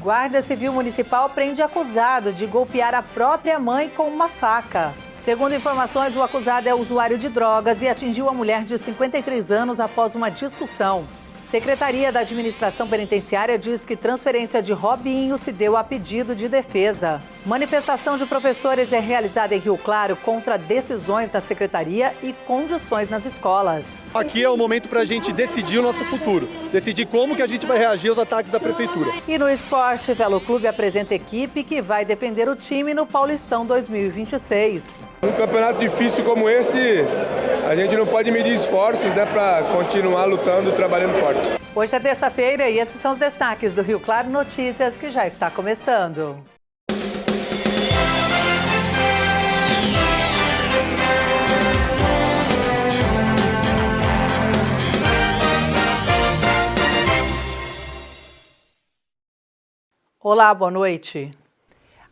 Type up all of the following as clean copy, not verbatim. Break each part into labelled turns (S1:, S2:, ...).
S1: Guarda Civil Municipal prende acusado de golpear a própria mãe com uma faca. Segundo informações, o acusado é usuário de drogas e atingiu a mulher de 53 anos após uma discussão. Secretaria da Administração Penitenciária diz que transferência de Robinho se deu a pedido de defesa. Manifestação de professores é realizada em Rio Claro contra decisões da Secretaria e condições nas escolas.
S2: Aqui é o momento para a gente decidir o nosso futuro, decidir como que a gente vai reagir aos ataques da Prefeitura.
S1: E no esporte, Velo Clube apresenta equipe que vai defender o time no Paulistão 2026.
S3: Um campeonato difícil como esse, a gente não pode medir esforços, para continuar lutando, trabalhando forte.
S1: Hoje é terça-feira e esses são os destaques do Rio Claro Notícias, que já está começando. Olá, boa noite.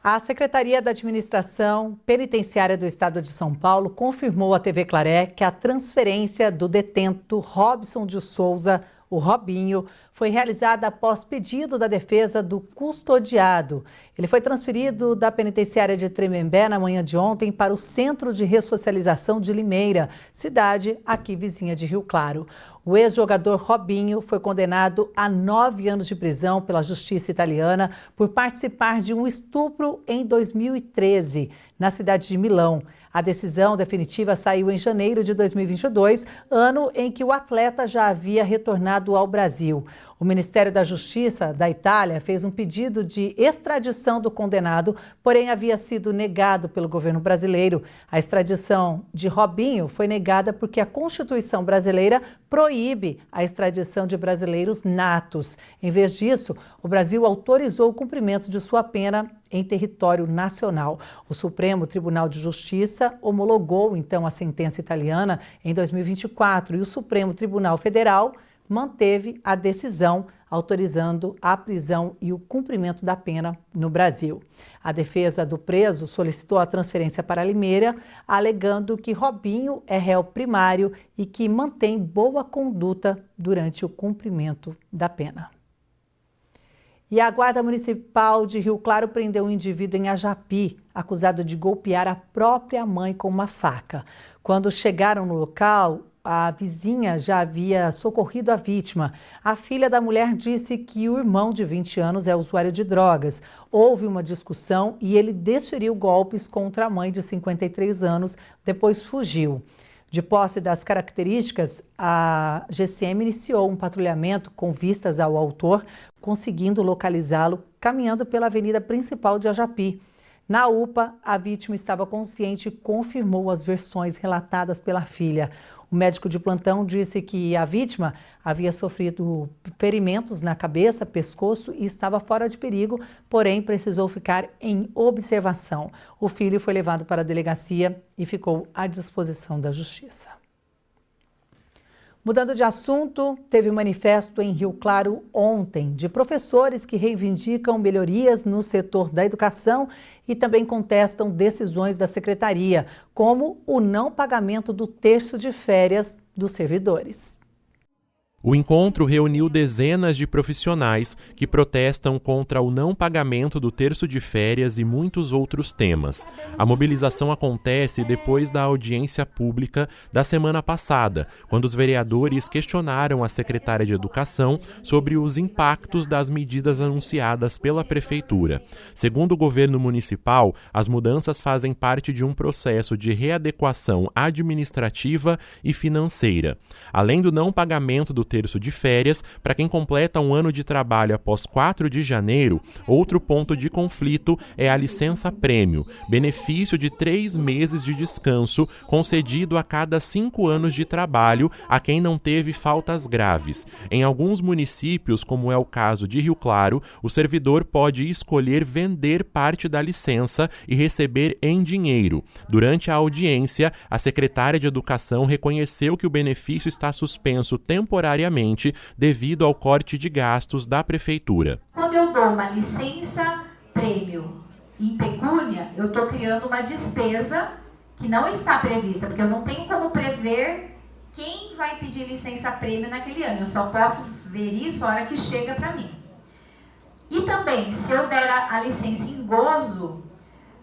S1: A Secretaria da Administração Penitenciária do Estado de São Paulo confirmou à TV Claré que a transferência do detento Robson de Souza, o Robinho, foi realizada após pedido da defesa do custodiado. Ele foi transferido da penitenciária de Tremembé na manhã de ontem para o Centro de Ressocialização de Limeira, cidade aqui vizinha de Rio Claro. O ex-jogador Robinho foi condenado a 9 anos de prisão pela justiça italiana por participar de um estupro em 2013, na cidade de Milão. A decisão definitiva saiu em janeiro de 2022, ano em que o atleta já havia retornado ao Brasil. O Ministério da Justiça da Itália fez um pedido de extradição do condenado, porém havia sido negado pelo governo brasileiro. A extradição de Robinho foi negada porque a Constituição brasileira proíbe a extradição de brasileiros natos. Em vez disso, o Brasil autorizou o cumprimento de sua pena em território nacional. O Supremo Tribunal de Justiça homologou, então, a sentença italiana em 2024 e o Supremo Tribunal Federal manteve a decisão autorizando a prisão e o cumprimento da pena no Brasil. A defesa do preso solicitou a transferência para Limeira, alegando que Robinho é réu primário e que mantém boa conduta durante o cumprimento da pena. E a Guarda Municipal de Rio Claro prendeu um indivíduo em Ajapi, acusado de golpear a própria mãe com uma faca. Quando chegaram no local, a vizinha já havia socorrido a vítima. A filha da mulher disse que o irmão de 20 anos é usuário de drogas. Houve uma discussão e ele desferiu golpes contra a mãe de 53 anos, depois fugiu. De posse das características, a GCM iniciou um patrulhamento com vistas ao autor, conseguindo localizá-lo caminhando pela avenida principal de Ajapi. Na UPA, a vítima estava consciente e confirmou as versões relatadas pela filha. O médico de plantão disse que a vítima havia sofrido ferimentos na cabeça, pescoço e estava fora de perigo, porém precisou ficar em observação. O filho foi levado para a delegacia e ficou à disposição da justiça. Mudando de assunto, teve um manifesto em Rio Claro ontem de professores que reivindicam melhorias no setor da educação e também contestam decisões da secretaria, como o não pagamento do terço de férias dos servidores.
S4: O encontro reuniu dezenas de profissionais que protestam contra o não pagamento do terço de férias e muitos outros temas. A mobilização acontece depois da audiência pública da semana passada, quando os vereadores questionaram a secretária de Educação sobre os impactos das medidas anunciadas pela Prefeitura. Segundo o governo municipal, as mudanças fazem parte de um processo de readequação administrativa e financeira. Além do não pagamento do terço de férias, para quem completa um ano de trabalho após 4 de janeiro, outro ponto de conflito é a licença-prêmio, benefício de 3 meses de descanso concedido a cada 5 anos de trabalho a quem não teve faltas graves. Em alguns municípios, como é o caso de Rio Claro, o servidor pode escolher vender parte da licença e receber em dinheiro. Durante a audiência, a secretária de Educação reconheceu que o benefício está suspenso temporariamente devido ao corte de gastos da Prefeitura.
S5: Quando eu dou uma licença prêmio em pecúnia, eu estou criando uma despesa que não está prevista, porque eu não tenho como prever quem vai pedir licença prêmio naquele ano. Eu só posso ver isso a hora que chega para mim. E também, se eu der a licença em gozo,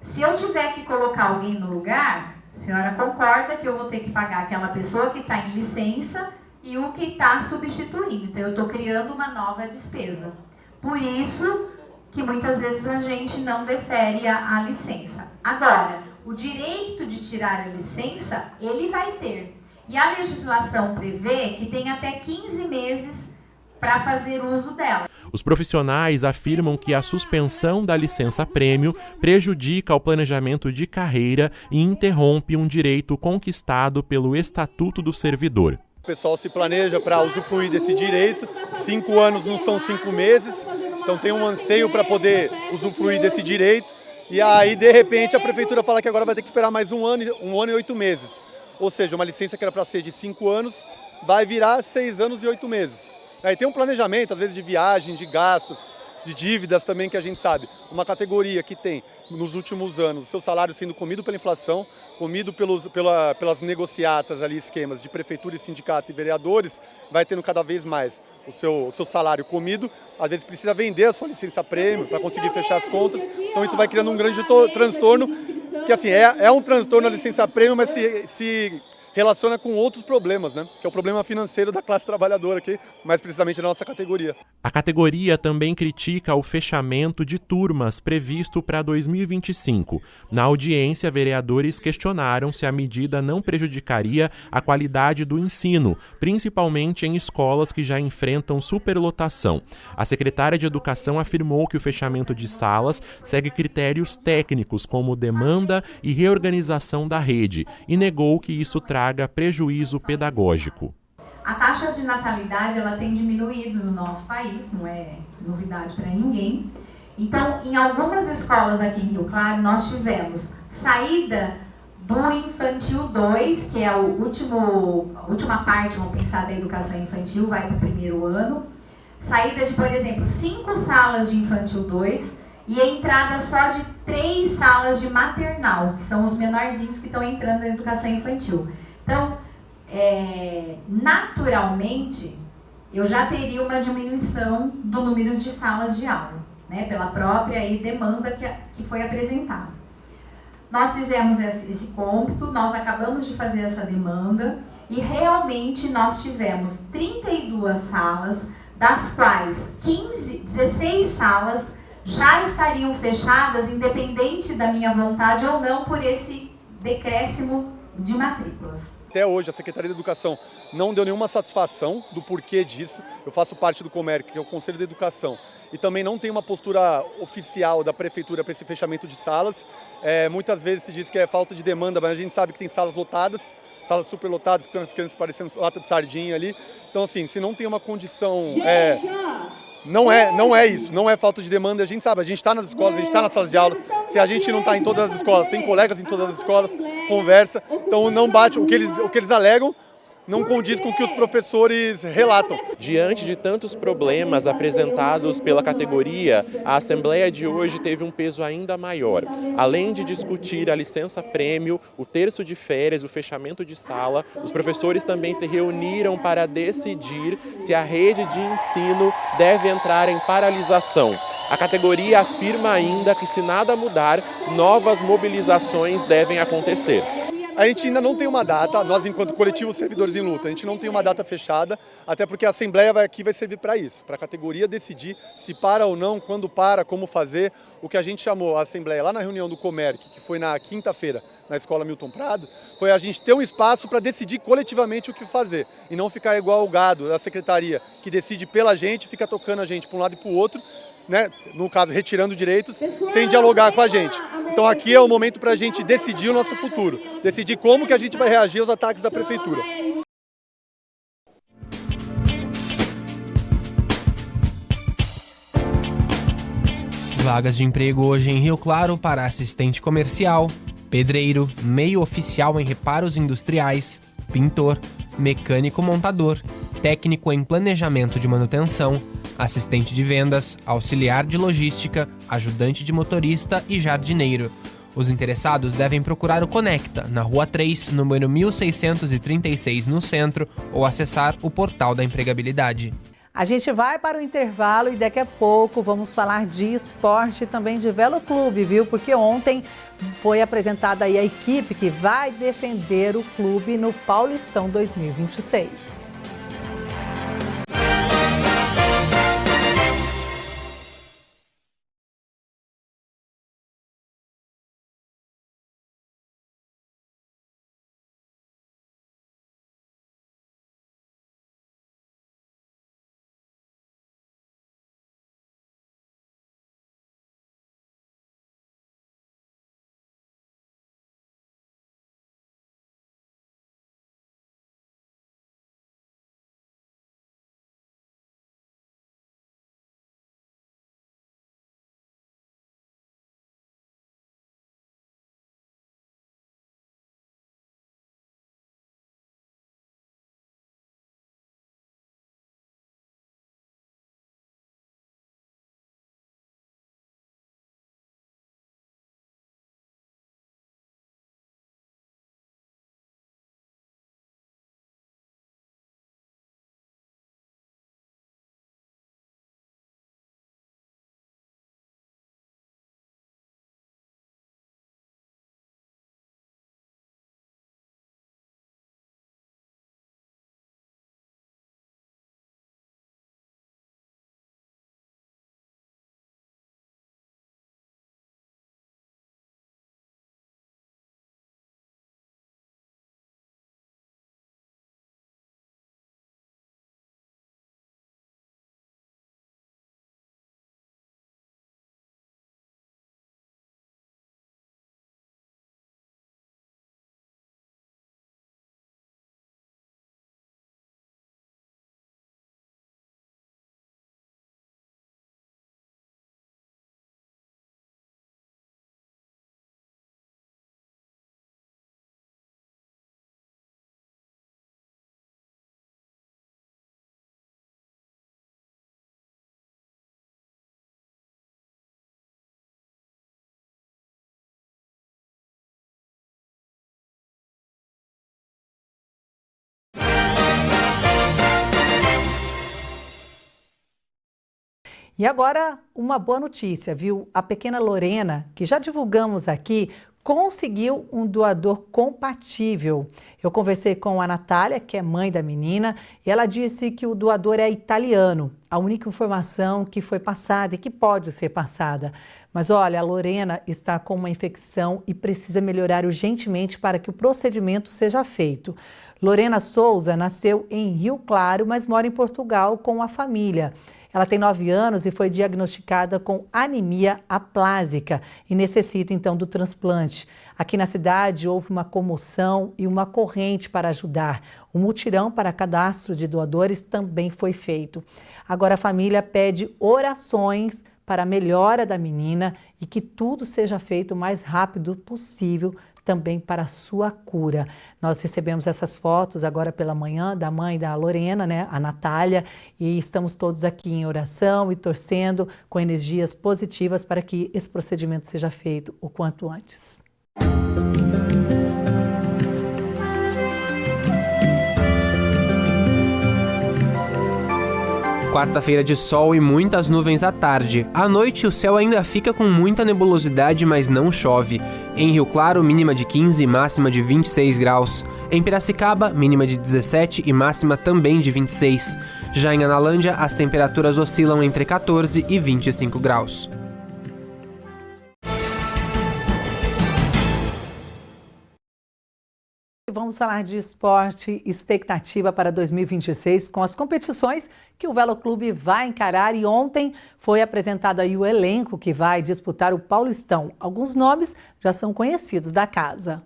S5: se eu tiver que colocar alguém no lugar, a senhora concorda que eu vou ter que pagar aquela pessoa que está em licença e o que está substituindo. Então, eu estou criando uma nova despesa. Por isso que muitas vezes a gente não defere a licença. Agora, o direito de tirar a licença, ele vai ter. E a legislação prevê que tem até 15 meses para fazer uso dela.
S4: Os profissionais afirmam que a suspensão da licença-prêmio prejudica o planejamento de carreira e interrompe um direito conquistado pelo Estatuto do Servidor.
S2: O pessoal se planeja para usufruir desse direito, 5 anos não são 5 meses, então tem um anseio para poder usufruir desse direito, e aí de repente a prefeitura fala que agora vai ter que esperar mais um ano e 8 meses. Ou seja, uma licença que era para ser de 5 anos vai virar 6 anos e 8 meses. Aí tem um planejamento, às vezes, de viagem, de gastos, de dívidas também, que a gente sabe. Uma categoria que tem, nos últimos anos, o seu salário sendo comido pela inflação, comido pelas negociatas ali, esquemas de prefeitura e sindicato e vereadores, vai tendo cada vez mais o seu salário comido. Às vezes precisa vender a sua licença-prêmio para conseguir fechar as contas. Então isso vai criando um grande transtorno, que assim, é um transtorno a licença-prêmio, mas se relaciona com outros problemas, né? Que é o problema financeiro da classe trabalhadora aqui, mais precisamente na nossa categoria.
S4: A categoria também critica o fechamento de turmas previsto para 2025. Na audiência, vereadores questionaram se a medida não prejudicaria a qualidade do ensino, principalmente em escolas que já enfrentam superlotação. A secretária de Educação afirmou que o fechamento de salas segue critérios técnicos como demanda e reorganização da rede e negou que isso traga prejuízo pedagógico.
S5: A taxa de natalidade ela tem diminuído no nosso país, não é novidade para ninguém. Então, em algumas escolas aqui em Rio Claro, nós tivemos saída do Infantil 2, que é a última parte, vamos pensar, da educação infantil, vai para o primeiro ano. Saída de, por exemplo, 5 salas de Infantil 2 e a entrada só de 3 salas de maternal, que são os menorzinhos que estão entrando na educação infantil. Então, naturalmente, eu já teria uma diminuição do número de salas de aula, né, pela própria demanda que foi apresentada. Nós fizemos esse cômputo, nós acabamos de fazer essa demanda e realmente nós tivemos 32 salas, das quais 16 salas já estariam fechadas, independente da minha vontade ou não, por esse decréscimo de matrículas.
S2: Até hoje a Secretaria de Educação não deu nenhuma satisfação do porquê disso. Eu faço parte do Comerc, que é o Conselho de Educação, e também não tem uma postura oficial da Prefeitura para esse fechamento de salas. Muitas vezes se diz que é falta de demanda, mas a gente sabe que tem salas lotadas, salas superlotadas, que estão as crianças parecendo lata de sardinha ali. Então assim, se não tem uma condição... Não é isso, não é falta de demanda, a gente sabe, a gente está nas escolas, a gente está nas salas de aulas, se a gente não está em todas as escolas, tem colegas em todas as escolas, conversa, então não bate, o que eles alegam não condiz com o que os professores relatam.
S4: Diante de tantos problemas apresentados pela categoria, a Assembleia de hoje teve um peso ainda maior. Além de discutir a licença-prêmio, o terço de férias, o fechamento de sala, os professores também se reuniram para decidir se a rede de ensino deve entrar em paralisação. A categoria afirma ainda que, se nada mudar, novas mobilizações devem acontecer.
S2: A gente ainda não tem uma data, nós enquanto coletivo Servidores em Luta, a gente não tem uma data fechada, até porque a Assembleia aqui vai servir para isso, para a categoria decidir se para ou não, quando para, como fazer. O que a gente chamou a Assembleia lá na reunião do Comerc, que foi na quinta-feira, na Escola Milton Prado, foi a gente ter um espaço para decidir coletivamente o que fazer, e não ficar igual o gado da Secretaria, que decide pela gente, fica tocando a gente para um lado e para o outro, né? No caso, retirando direitos, sem dialogar com a gente. Então aqui é o momento para a gente decidir o nosso futuro, decidir como que a gente vai reagir aos ataques da Prefeitura.
S6: Vagas de emprego hoje em Rio Claro para assistente comercial, pedreiro, meio oficial em reparos industriais, pintor, mecânico montador, técnico em planejamento de manutenção, assistente de vendas, auxiliar de logística, ajudante de motorista e jardineiro. Os interessados devem procurar o Conecta, na Rua 3, número 1636, no centro, ou acessar o portal da empregabilidade.
S1: A gente vai para o intervalo e daqui a pouco vamos falar de esporte e também de Velo Clube, viu? Porque ontem foi apresentada aí a equipe que vai defender o clube no Paulistão 2026. E agora, uma boa notícia, viu? A pequena Lorena, que já divulgamos aqui, conseguiu um doador compatível. Eu conversei com a Natália, que é mãe da menina, e ela disse que o doador é italiano. A única informação que foi passada e que pode ser passada. Mas olha, a Lorena está com uma infecção e precisa melhorar urgentemente para que o procedimento seja feito. Lorena Souza nasceu em Rio Claro, mas mora em Portugal com a família. Ela tem 9 anos e foi diagnosticada com anemia aplásica e necessita então do transplante. Aqui na cidade houve uma comoção e uma corrente para ajudar. Um mutirão para cadastro de doadores também foi feito. Agora a família pede orações para a melhora da menina e que tudo seja feito o mais rápido possível também para a sua cura. Nós recebemos essas fotos agora pela manhã da mãe da Lorena, né, a Natália, e estamos todos aqui em oração e torcendo com energias positivas para que esse procedimento seja feito o quanto antes.
S6: Quarta-feira de sol e muitas nuvens à tarde. À noite, o céu ainda fica com muita nebulosidade, mas não chove. Em Rio Claro, mínima de 15 e máxima de 26 graus. Em Piracicaba, mínima de 17 e máxima também de 26. Já em Analândia, as temperaturas oscilam entre 14 e 25 graus.
S1: Vamos falar de esporte, expectativa para 2026 com as competições que o Velo Clube vai encarar e ontem foi apresentado aí o elenco que vai disputar o Paulistão. Alguns nomes já são conhecidos da casa.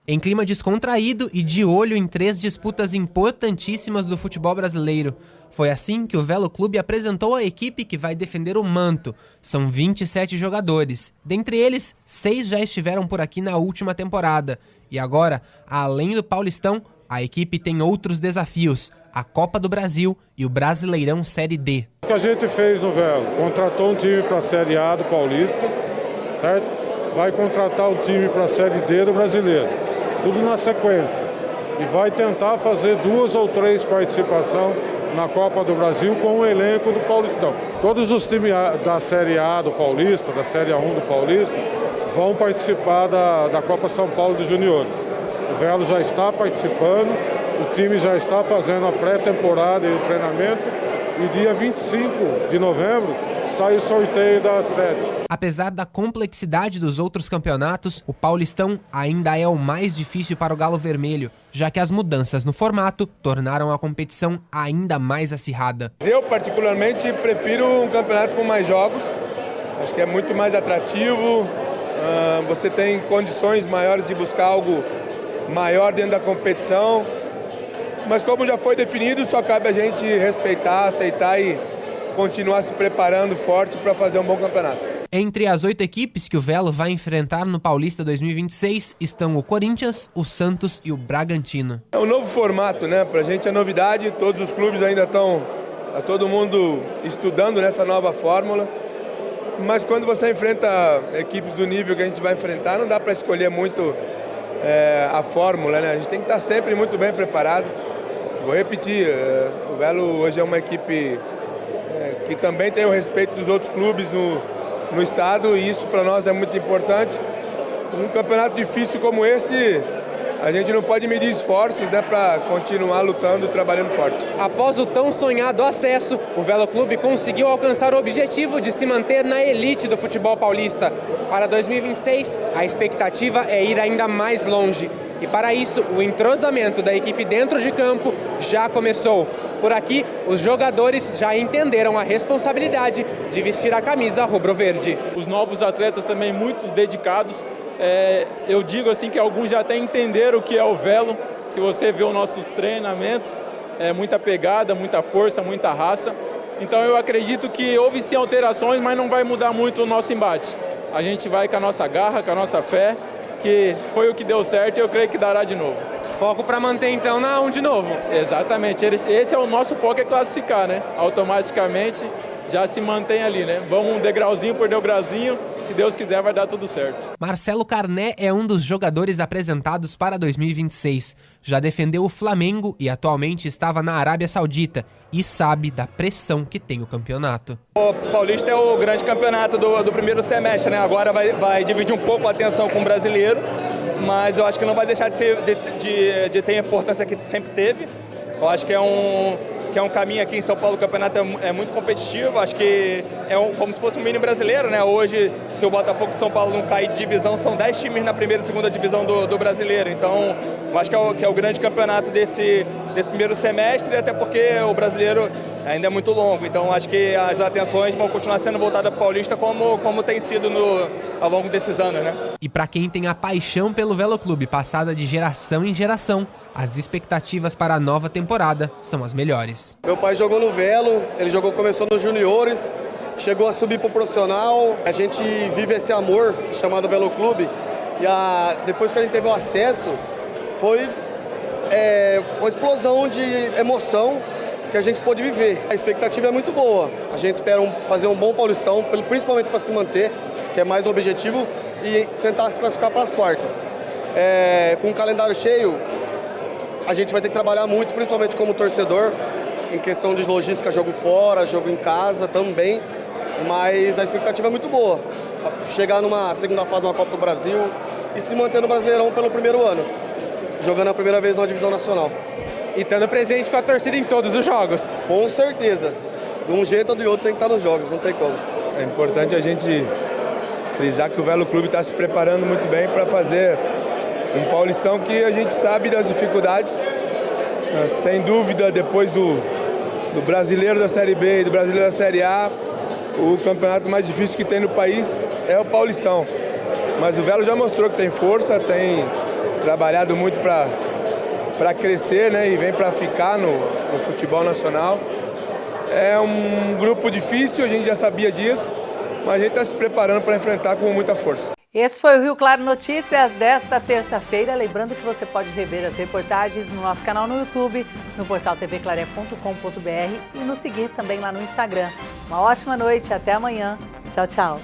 S6: Em clima descontraído e de olho em 3 disputas importantíssimas do futebol brasileiro. Foi assim que o Velo Clube apresentou a equipe que vai defender o manto. São 27 jogadores. Dentre eles, 6 já estiveram por aqui na última temporada. E agora, além do Paulistão, a equipe tem outros desafios. A Copa do Brasil e o Brasileirão Série D.
S7: O que a gente fez no Velo? Contratou um time para a Série A do Paulista, certo? Vai contratar um time para a Série D do Brasileiro. Tudo na sequência. E vai tentar fazer 2 ou 3 participações na Copa do Brasil com o elenco do Paulistão. Todos os times da Série A do Paulista, da Série A1 do Paulista, vão participar da Copa São Paulo dos Juniores. O Velo já está participando, o time já está fazendo a pré-temporada e o treinamento, e dia 25 de novembro sai o sorteio das sedes.
S6: Apesar da complexidade dos outros campeonatos, o Paulistão ainda é o mais difícil para o Galo Vermelho, já que as mudanças no formato tornaram a competição ainda mais acirrada.
S3: Eu, particularmente, prefiro um campeonato com mais jogos. Acho que é muito mais atrativo. Você tem condições maiores de buscar algo maior dentro da competição. Mas como já foi definido, só cabe a gente respeitar, aceitar e continuar se preparando forte para fazer um bom campeonato.
S6: Entre as 8 equipes que o Velo vai enfrentar no Paulista 2026 estão o Corinthians, o Santos e o Bragantino.
S3: É um novo formato, né? Pra gente é novidade, todos os clubes ainda estão, todo mundo estudando nessa nova fórmula. Mas quando você enfrenta equipes do nível que a gente vai enfrentar, não dá para escolher muito a fórmula, né? A gente tem que estar sempre muito bem preparado. Vou repetir, o Velo hoje é uma equipe que também tem o respeito dos outros clubes no estado, e isso para nós é muito importante. Um campeonato difícil como esse, a gente não pode medir esforços, né, para continuar lutando, trabalhando forte.
S8: Após o tão sonhado acesso, o Velo Clube conseguiu alcançar o objetivo de se manter na elite do futebol paulista. Para 2026, a expectativa é ir ainda mais longe. E para isso, o entrosamento da equipe dentro de campo já começou. Por aqui, os jogadores já entenderam a responsabilidade de vestir a camisa rubro-verde.
S9: Os novos atletas também muito dedicados. Eu digo assim que alguns já até entenderam o que é o Velo. Se você vê os nossos treinamentos, muita pegada, muita força, muita raça. Então eu acredito que houve sim alterações, mas não vai mudar muito o nosso embate. A gente vai com a nossa garra, com a nossa fé, que foi o que deu certo e eu creio que dará de novo.
S8: Foco para manter então na A1 de novo.
S9: Exatamente, esse é o nosso foco, é classificar, né? Automaticamente já se mantém ali, né? Vamos um degrauzinho por degrauzinho, se Deus quiser vai dar tudo certo.
S6: Marcelo Carné é um dos jogadores apresentados para 2026. Já defendeu o Flamengo e atualmente estava na Arábia Saudita e sabe da pressão que tem o campeonato.
S10: O Paulista é o grande campeonato do primeiro semestre, né? Agora vai dividir um pouco a atenção com o brasileiro, mas eu acho que não vai deixar de ter a importância que sempre teve. Eu acho que é um caminho aqui em São Paulo, o campeonato é muito competitivo, acho que como se fosse um mini brasileiro, né? Hoje, se o Botafogo de São Paulo não cair de divisão, são 10 times na primeira e segunda divisão do brasileiro, então eu acho que é o grande campeonato desse primeiro semestre, até porque o brasileiro ainda é muito longo, então acho que as atenções vão continuar sendo voltadas para o Paulista como tem sido ao longo desses anos, né?
S6: E para quem tem a paixão pelo Velo Clube passada de geração em geração, as expectativas para a nova temporada são as melhores.
S2: Meu pai jogou no Velo, ele começou nos juniores, chegou a subir para o profissional. A gente vive esse amor chamado Velo Clube e depois que a gente teve o acesso, foi uma explosão de emoção que a gente pôde viver. A expectativa é muito boa, a gente espera fazer um bom Paulistão, principalmente para se manter, que é mais o objetivo, e tentar se classificar para as quartas. Com o calendário cheio, a gente vai ter que trabalhar muito, principalmente como torcedor, em questão de logística, jogo fora, jogo em casa também, mas a expectativa é muito boa. Chegar numa segunda fase de uma Copa do Brasil e se manter no Brasileirão pelo primeiro ano, jogando a primeira vez numa divisão nacional.
S8: E estando presente com a torcida em todos os jogos.
S2: Com certeza. De um jeito ou de outro tem que estar nos jogos, não tem como.
S3: É importante a gente frisar que o Velo Clube está se preparando muito bem para fazer um Paulistão que a gente sabe das dificuldades. Sem dúvida, depois do Brasileiro da Série B e do Brasileiro da Série A, o campeonato mais difícil que tem no país é o Paulistão. Mas o Velo já mostrou que tem força, tem trabalhado muito para crescer, né, e vem para ficar no futebol nacional. É um grupo difícil, a gente já sabia disso, mas a gente está se preparando para enfrentar com muita força.
S1: Esse foi o Rio Claro Notícias desta terça-feira. Lembrando que você pode rever as reportagens no nosso canal no YouTube, no portal tvclaré.com.br e nos seguir também lá no Instagram. Uma ótima noite, até amanhã. Tchau, tchau.